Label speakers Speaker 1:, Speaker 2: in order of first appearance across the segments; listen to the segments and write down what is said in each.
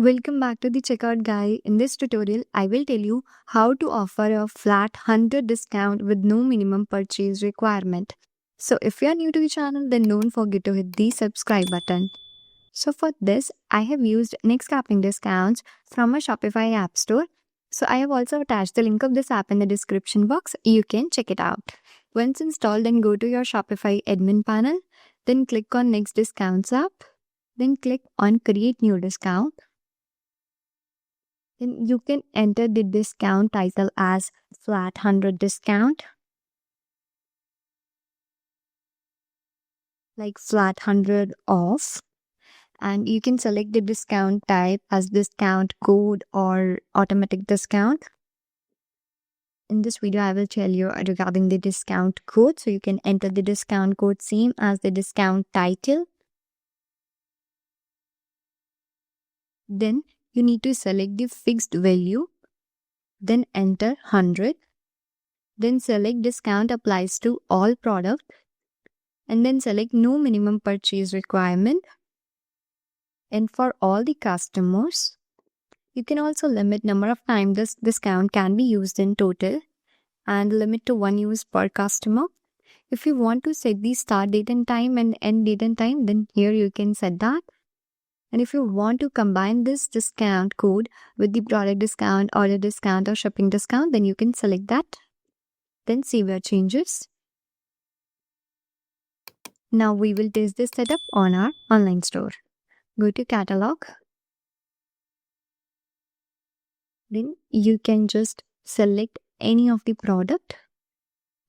Speaker 1: Welcome back to the checkout guide. In this tutorial, I will tell you how to offer a flat 100 discount with no minimum purchase requirement. So if you are new to the channel, then don't forget to hit the subscribe button. So for this, I have used Nextcapping discounts from a Shopify app store. So I have also attached the link of this app in the description box. You can check it out. Once installed, then go to your Shopify admin panel. Then click on Next Discounts app. Then click on Create New Discount. Then you can enter the discount title as flat 100 discount, like flat 100 off. And you can select the discount type as discount code or automatic discount. In this video, I will tell you regarding the discount code. So you can enter the discount code same as the discount title. Then you need to select the fixed value. Then enter 100. Then select discount applies to all products. And then select no minimum purchase requirement. And for all the customers, you can also limit number of times this discount can be used in total and limit to 1 use per customer. If you want to set the start date and time and end date and time, then here you can set that. And if you want to combine this discount code with the product discount, order discount or shipping discount, then you can select that. Then save your changes. Now we will test this setup on our online store. Go to catalog. Then you can just select any of the product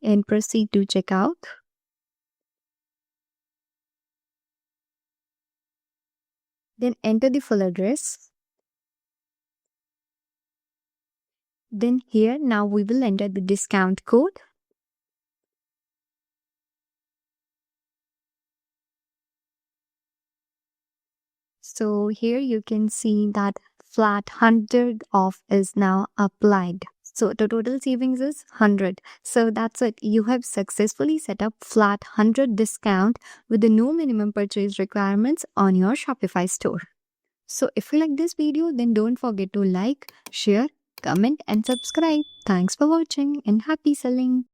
Speaker 1: and proceed to checkout. Then enter the full address. Then here now we will enter the discount code. So here you can see that flat 100 off is now applied. So the total savings is 100. So that's it. You have successfully set up flat 100 discount with the no minimum purchase requirements on your Shopify store. So if you like this video, then don't forget to like, share, comment and subscribe. Thanks for watching and happy selling.